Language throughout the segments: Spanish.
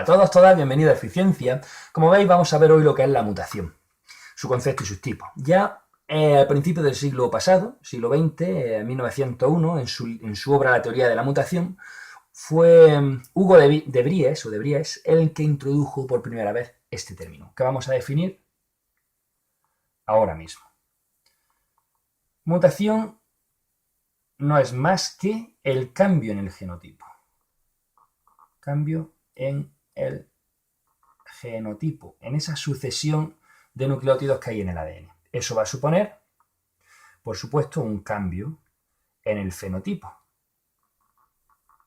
todos, todas, bienvenidos a Eficiencia. Como veis, vamos a ver hoy lo que es la mutación, su concepto y sus tipos. Ya al principio del siglo pasado, siglo XX, en 1901, en su obra La teoría de la mutación, fue Hugo de Vries el que introdujo por primera vez este término, que vamos a definir ahora mismo. Mutación no es más que el cambio en el genotipo. Cambio en el genotipo, en esa sucesión de nucleótidos que hay en el ADN. Eso va a suponer, por supuesto, un cambio en el fenotipo.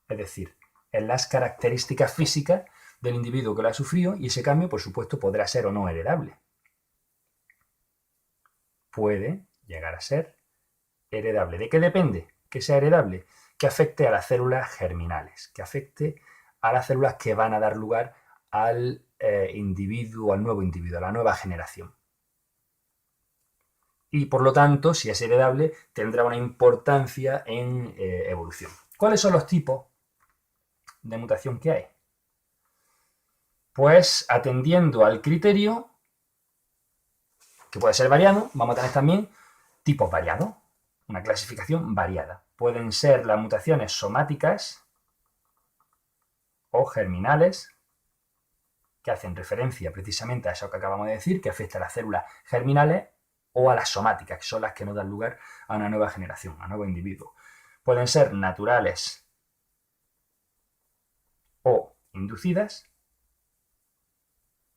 Es decir, en las características físicas del individuo que lo ha sufrido, y ese cambio, por supuesto, podrá ser o no heredable. Puede llegar a ser heredable. ¿De qué depende que sea heredable? Que afecte a las células germinales, que afecte a las células que van a dar lugar al individuo, al nuevo individuo, a la nueva generación. Y por lo tanto, si es heredable, tendrá una importancia en evolución. ¿Cuáles son los tipos de mutación que hay? Pues atendiendo al criterio, que puede ser variado, vamos a tener también tipos variados, una clasificación variada. Pueden ser las mutaciones somáticas o germinales, que hacen referencia precisamente a eso que acabamos de decir, que afecta a las células germinales, o a las somáticas, que son las que no dan lugar a una nueva generación, a un nuevo individuo. Pueden ser naturales o inducidas,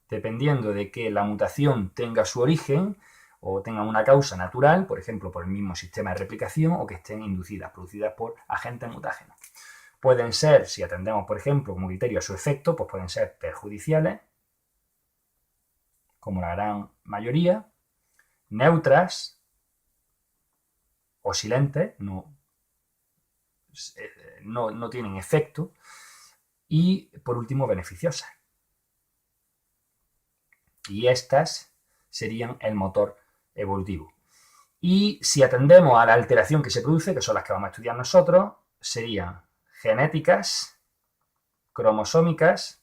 dependiendo de que la mutación tenga su origen o tenga una causa natural, por ejemplo, por el mismo sistema de replicación, o que estén inducidas, producidas por agentes mutágenos. Pueden ser, si atendemos, por ejemplo, como criterio a su efecto, pues pueden ser perjudiciales, como la gran mayoría, neutras o silentes, no tienen efecto, y por último beneficiosas. Y estas serían el motor evolutivo. Y si atendemos a la alteración que se produce, que son las que vamos a estudiar nosotros, serían genéticas, cromosómicas.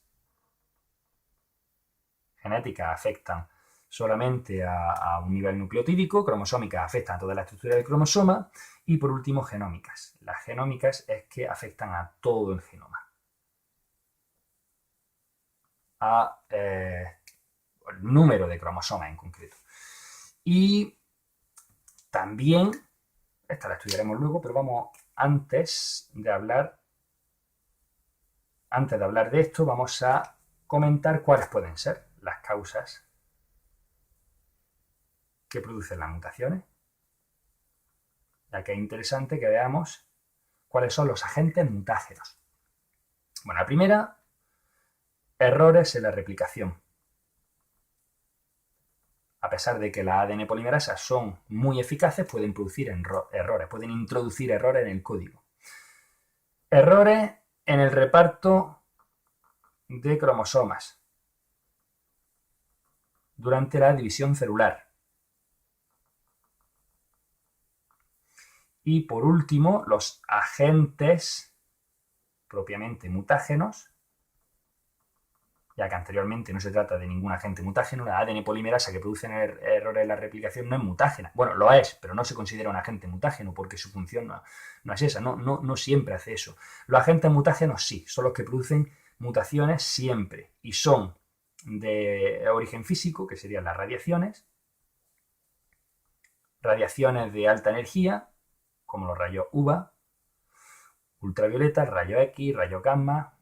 Genéticas afectan solamente a un nivel nucleotídico, cromosómicas afectan a toda la estructura del cromosoma, y por último genómicas. Las genómicas es que afectan a todo el genoma, el número de cromosomas en concreto. Y también, esta la estudiaremos luego, pero vamos, antes de hablar de esto, vamos a comentar cuáles pueden ser las causas que producen las mutaciones, ya que es interesante que veamos cuáles son los agentes mutágenos. Bueno, la primera, errores en la replicación. A pesar de que las ADN polimerasas son muy eficaces, pueden producir errores, pueden introducir errores en el código. Errores en el reparto de cromosomas durante la división celular. Y por último, los agentes propiamente mutágenos, ya que anteriormente no se trata de ningún agente mutágeno. La ADN polimerasa que produce errores en la replicación no es mutágena. Bueno, lo es, pero no se considera un agente mutágeno porque su función no es esa, no siempre hace eso. Los agentes mutágenos sí, son los que producen mutaciones siempre, y son de origen físico, que serían las radiaciones de alta energía, como los rayos UVA, ultravioleta, rayos X, rayos gamma,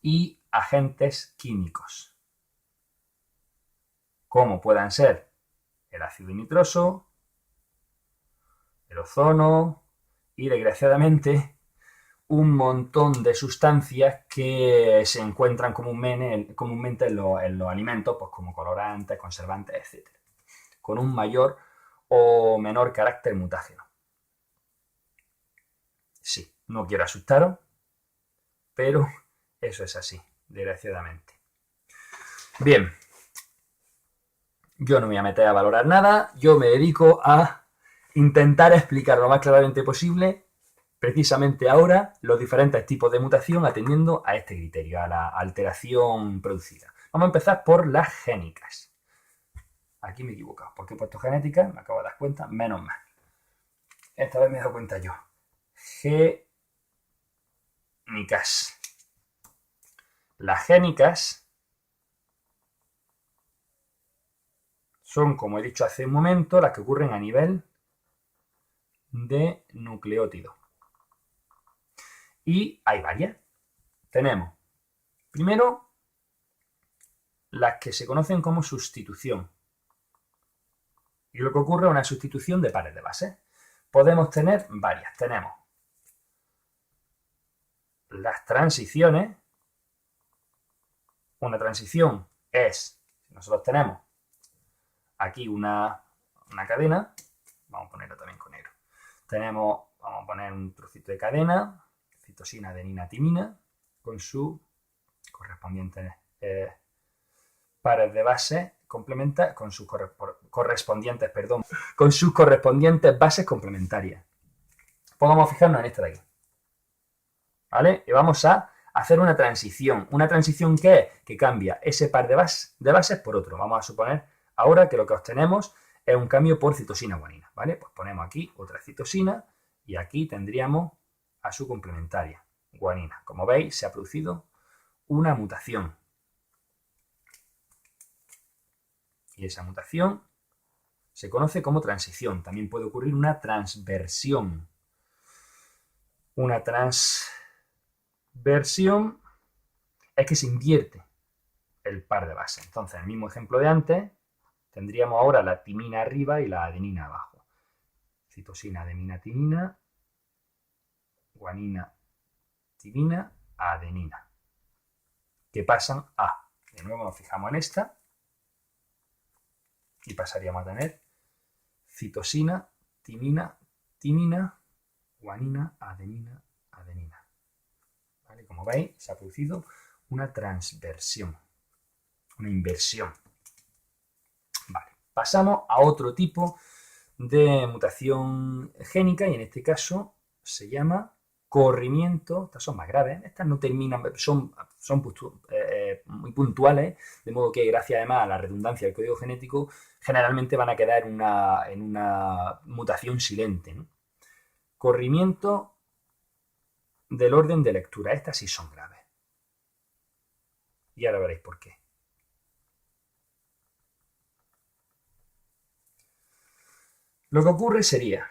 y agentes químicos, como puedan ser el ácido nitroso, el ozono y, desgraciadamente, un montón de sustancias que se encuentran comúnmente en los alimentos, pues como colorantes, conservantes, etc., con un mayor o menor carácter mutágeno. Sí, no quiero asustaros, pero eso es así, desgraciadamente. Bien, yo no me voy a meter a valorar nada, yo me dedico a intentar explicar lo más claramente posible, precisamente ahora los diferentes tipos de mutación atendiendo a este criterio, a la alteración producida. Vamos a empezar por las génicas. Aquí me he equivocado, porque he puesto genética, me acabo de dar cuenta, menos mal. Esta vez me he dado cuenta yo. Génicas. Las génicas son, como he dicho hace un momento, las que ocurren a nivel de nucleótido. Y hay varias. Tenemos, primero, las que se conocen como sustitución. Y lo que ocurre es una sustitución de pares de base. Podemos tener varias. Tenemos las transiciones. Una transición es, si nosotros tenemos aquí una cadena, vamos a ponerlo también con negro. Vamos a poner un trocito de cadena, citosina, adenina, timina, con sus correspondientes pares de base complementarias, con sus correspondientes bases complementarias. Pues vamos a fijarnos en esta de aquí. ¿Vale? Y vamos a hacer una transición. ¿Una transición qué es? Que cambia ese par de bases por otro. Vamos a suponer ahora que lo que obtenemos es un cambio por citosina-guanina. ¿Vale? Pues ponemos aquí otra citosina y aquí tendríamos a su complementaria, guanina. Como veis, se ha producido una mutación. Y esa mutación se conoce como transición. También puede ocurrir una transversión. Una transversión es que se invierte el par de base. Entonces, en el mismo ejemplo de antes, tendríamos ahora la timina arriba y la adenina abajo. Citosina, adenina, timina, guanina, timina, adenina. Que pasan a. De nuevo nos fijamos en esta. Y pasaríamos a tener citosina, timina, guanina, adenina, adenina. ¿Vale? Como veis, se ha producido una transversión, una inversión. Vale. Pasamos a otro tipo de mutación génica y en este caso se llama corrimiento. Estas son más graves, estas no terminan, son muy puntuales, de modo que gracias además a la redundancia del código genético generalmente van a quedar en una mutación silente, ¿no? Corrimiento del orden de lectura. Estas sí son graves. Y ahora veréis por qué. Lo que ocurre sería,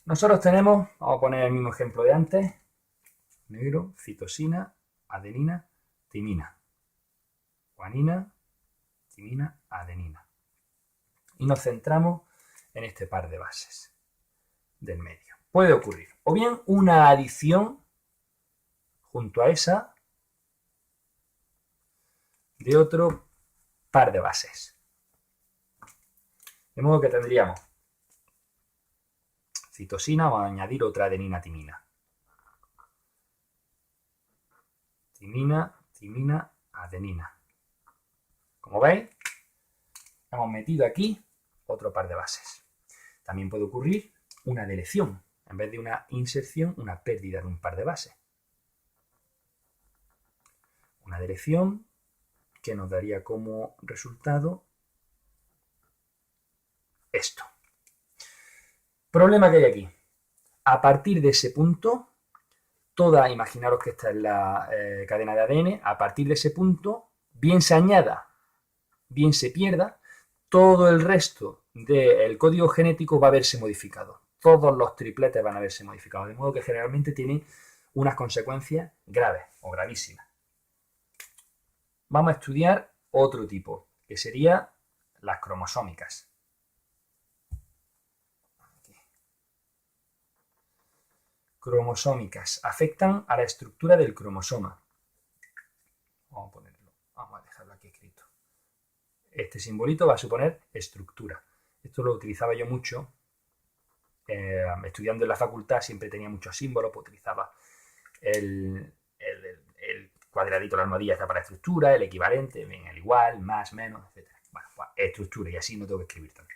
nosotros tenemos, vamos a poner el mismo ejemplo de antes, negro, citosina, adenina, timina, guanina, timina, adenina. Y nos centramos en este par de bases del medio. Puede ocurrir o bien una adición junto a esa de otro par de bases. De modo que tendríamos citosina, vamos a añadir otra adenina, timina. Timina, adenina. Como veis, hemos metido aquí otro par de bases. También puede ocurrir una deleción. En vez de una inserción, una pérdida de un par de bases. Una deleción que nos daría como resultado esto. Problema que hay aquí. A partir de ese punto, imaginaros que esta es la cadena de ADN, a partir de ese punto, bien se añada, bien se pierda, todo el resto del código genético va a verse modificado. Todos los tripletes van a verse modificados, de modo que generalmente tienen unas consecuencias graves o gravísimas. Vamos a estudiar otro tipo, que sería las cromosómicas. Cromosómicas afectan a la estructura del cromosoma. Vamos a ponerlo, vamos a dejarlo aquí escrito. Este simbolito va a suponer estructura. Esto lo utilizaba yo mucho. Estudiando en la facultad siempre tenía muchos símbolos, pues utilizaba el cuadradito, la almohadilla está para estructura, el equivalente, el igual, más, menos, etc. Bueno, pues estructura y así no tengo que escribir tanto.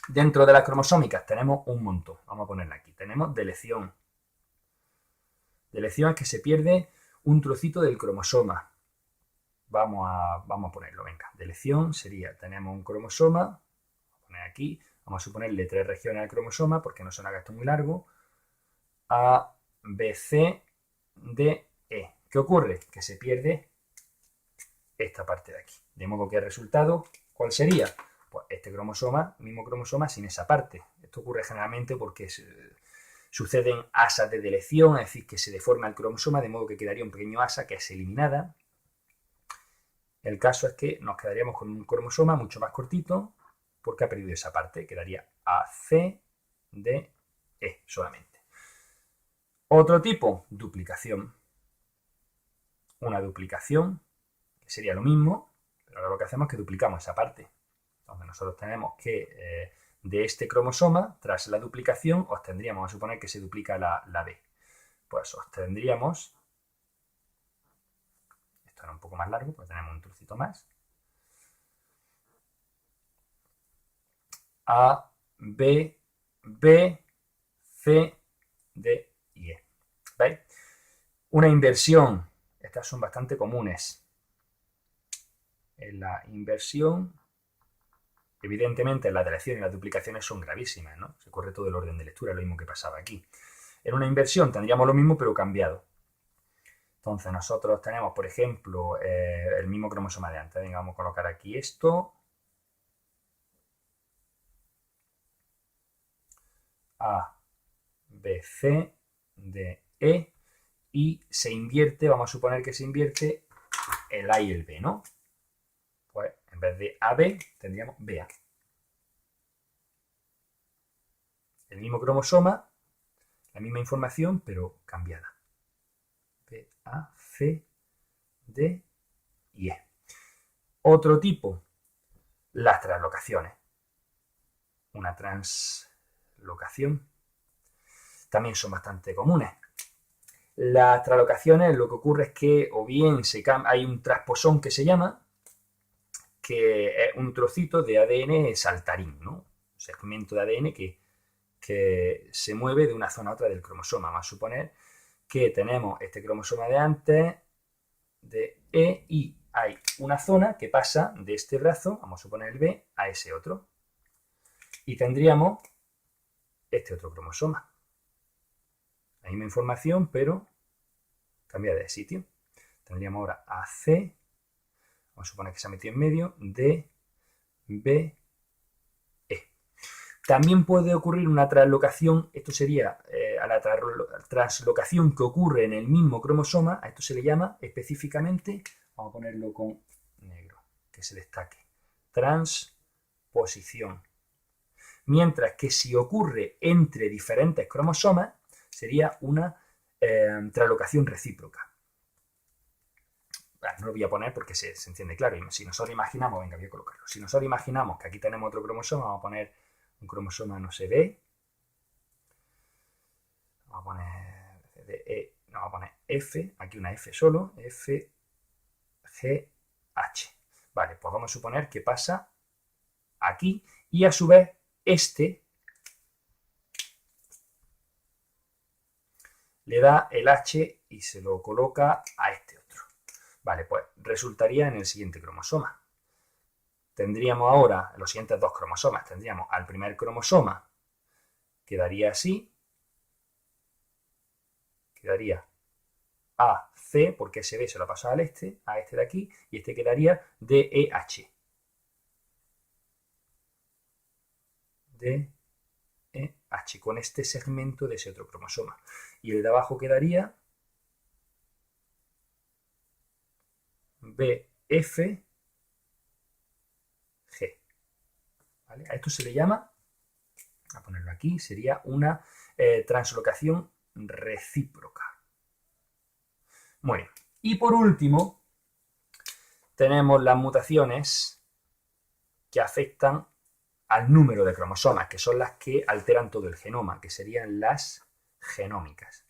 Dentro de las cromosómicas tenemos un montón. Vamos a ponerla aquí. Tenemos deleción. Deleción es que se pierde un trocito del cromosoma. Vamos a ponerlo, venga. Deleción sería, tenemos un cromosoma, voy a poner aquí, vamos a suponerle 3 regiones al cromosoma, porque no se nos haga esto muy largo. A, B, C, D, E. ¿Qué ocurre? Que se pierde esta parte de aquí. De modo que el resultado, ¿cuál sería? Pues este cromosoma, mismo cromosoma sin esa parte. Esto ocurre generalmente porque suceden asas de deleción, es decir, que se deforma el cromosoma, de modo que quedaría un pequeño asa que es eliminada. El caso es que nos quedaríamos con un cromosoma mucho más cortito porque ha perdido esa parte. Quedaría A, C, D, E solamente. Otro tipo, duplicación. Una duplicación, que sería lo mismo, pero ahora lo que hacemos es que duplicamos esa parte. Entonces nosotros tenemos que de este cromosoma, tras la duplicación, obtendríamos, vamos a suponer que se duplica la B. Pues obtendríamos, esto era un poco más largo, pues tenemos un trocito más, A, B, B, C, D y E. ¿Veis? Una inversión, estas son bastante comunes. En la inversión, evidentemente las deleciones y las duplicaciones son gravísimas, ¿no? Se corre todo el orden de lectura, lo mismo que pasaba aquí. En una inversión tendríamos lo mismo pero cambiado. Entonces nosotros tenemos, por ejemplo, el mismo cromosoma de antes. Venga, vamos a colocar aquí esto. A, B, C, D, E. Y se invierte, vamos a suponer que se invierte el A y el B, ¿no? Pues en vez de AB tendríamos BA. El mismo cromosoma, la misma información, pero cambiada. B, A, C, D y E. Otro tipo, las translocaciones. Una translocación también son bastante comunes. Las translocaciones, lo que ocurre es que o bien hay un transposón que se llama, que es un trocito de ADN saltarín, ¿no? Un segmento de ADN que se mueve de una zona a otra del cromosoma. Vamos a suponer que tenemos este cromosoma de antes, de E, y hay una zona que pasa de este brazo, vamos a suponer el B, a ese otro. Y tendríamos este otro cromosoma. La misma información, pero cambiada de sitio. Tendríamos ahora AC, vamos a suponer que se ha metido en medio, D, B, E. También puede ocurrir una translocación, esto sería a la translocación que ocurre en el mismo cromosoma, a esto se le llama específicamente, vamos a ponerlo con negro, que se destaque, transposición. Mientras que si ocurre entre diferentes cromosomas, sería una translocación recíproca. No lo voy a poner porque se entiende claro. Y si nosotros imaginamos, venga, voy a colocarlo. Si nosotros imaginamos que aquí tenemos otro cromosoma, vamos a poner un cromosoma, no sé, B. Vamos a poner D, no, vamos a poner F, aquí una F solo, F, G, H. Vale, pues vamos a suponer que pasa aquí y a su vez este le da el H y se lo coloca a este otro. Vale, pues resultaría en el siguiente cromosoma. Tendríamos ahora los siguientes dos cromosomas. Tendríamos al primer cromosoma, quedaría así, quedaría A, C, porque ese B se lo ha pasado a este de aquí, y este quedaría D, E, H. D, E, H, con este segmento de ese otro cromosoma. Y el de abajo quedaría B, F, G. ¿Vale? A esto se le llama, a ponerlo aquí, sería una translocación recíproca. Muy bien. Y por último, tenemos las mutaciones que afectan al número de cromosomas, que son las que alteran todo el genoma, que serían las genómicas.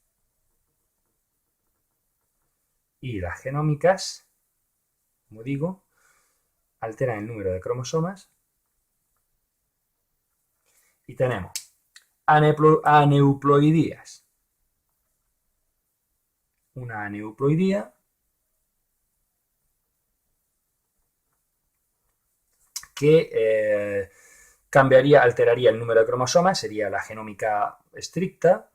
Y las genómicas, como digo, alteran el número de cromosomas. Y tenemos aneuploidías, una aneuploidía que alteraría el número de cromosomas, sería la genómica estricta,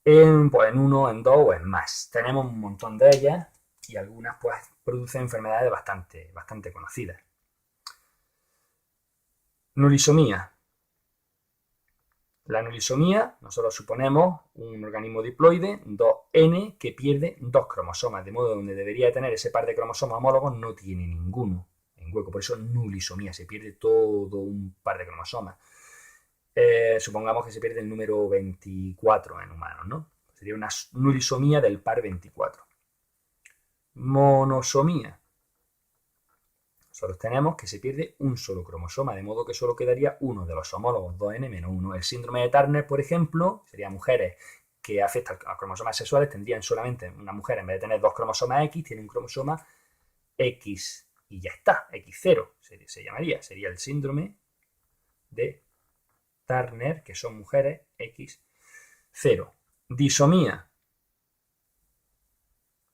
pues, en 1, en 2 o en más. Tenemos un montón de ellas y algunas pues producen enfermedades bastante conocidas. Nulisomía. La nulisomía, nosotros suponemos un organismo diploide, 2N, que pierde 2 cromosomas, de modo que donde debería tener ese par de cromosomas homólogos no tiene ninguno en hueco, por eso nulisomía, se pierde todo un par de cromosomas. Supongamos que se pierde el número 24 en humanos, ¿no? Sería una nulisomía del par 24. Monosomía. Nosotros tenemos que se pierde un solo cromosoma, de modo que solo quedaría uno de los homólogos, 2N-1. El síndrome de Turner, por ejemplo, serían mujeres que afectan a cromosomas sexuales, tendrían solamente una mujer, en vez de tener 2 cromosomas X, tiene un cromosoma X y ya está, X0 se llamaría. Sería el síndrome de Turner, que son mujeres X0. Disomía.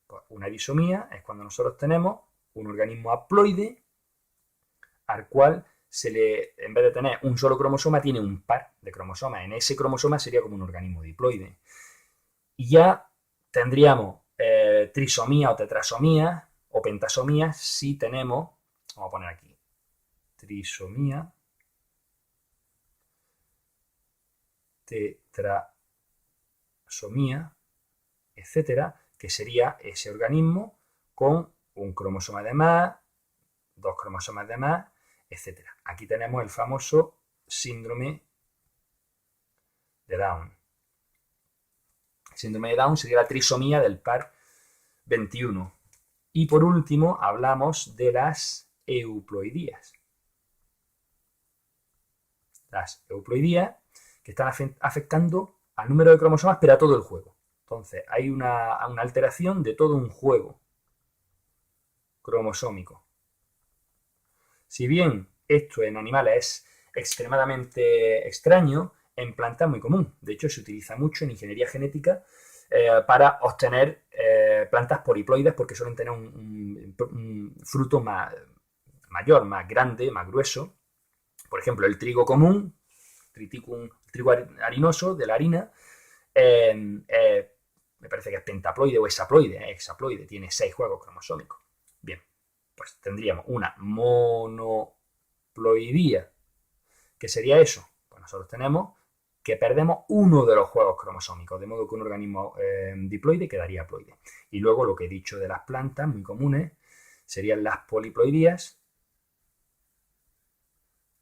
Pues una disomía es cuando nosotros tenemos un organismo haploide al cual en vez de tener un solo cromosoma, tiene un par de cromosomas. En ese cromosoma sería como un organismo diploide. Y ya tendríamos trisomía o tetrasomía o pentasomía si tenemos, vamos a poner aquí, trisomía, tetrasomía, etcétera, que sería ese organismo con un cromosoma de más, 2 cromosomas de más, etcétera. Aquí tenemos el famoso síndrome de Down. El síndrome de Down sería la trisomía del par 21. Y por último hablamos de las euploidías. Las euploidías que están afectando al número de cromosomas, pero a todo el juego. Entonces hay una alteración de todo un juego cromosómico. Si bien esto en animales es extremadamente extraño, en plantas es muy común. De hecho, se utiliza mucho en ingeniería genética para obtener plantas poliploides porque suelen tener un fruto mayor, más grande, más grueso. Por ejemplo, el trigo común, trigo harinoso de la harina, me parece que es pentaploide o hexaploide, tiene 6 juegos cromosómicos. Bien, pues tendríamos una monoploidía. ¿Qué sería eso? Pues nosotros tenemos que perdemos uno de los juegos cromosómicos, de modo que un organismo diploide quedaría haploide. Y luego lo que he dicho de las plantas, muy comunes, serían las poliploidías,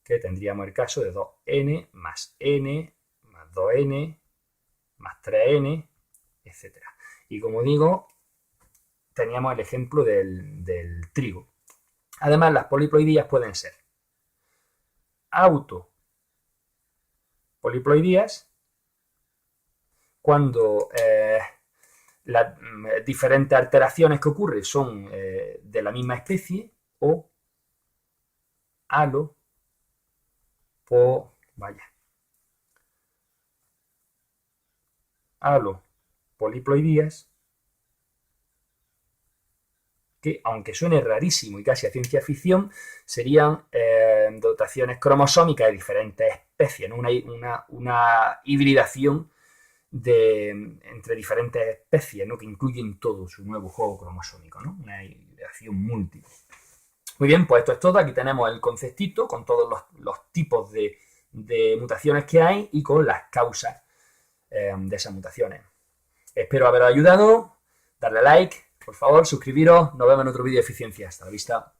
que tendríamos el caso de 2N más N más 2N más 3N, etc. Y como digo, teníamos el ejemplo del trigo. Además, las poliploidías pueden ser autopoliploidías, cuando las diferentes alteraciones que ocurren son de la misma especie, o alopoliploidías, que aunque suene rarísimo y casi a ciencia ficción, serían dotaciones cromosómicas de diferentes especies, ¿no? una hibridación entre diferentes especies, ¿no? Que incluyen todo su nuevo juego cromosómico, ¿no? Una hibridación múltiple. Muy bien, pues esto es todo. Aquí tenemos el conceptito con todos los tipos de mutaciones que hay y con las causas de esas mutaciones. Espero haberos ayudado. Darle a like, por favor, suscribiros. Nos vemos en otro vídeo de eficiencia. Hasta la vista.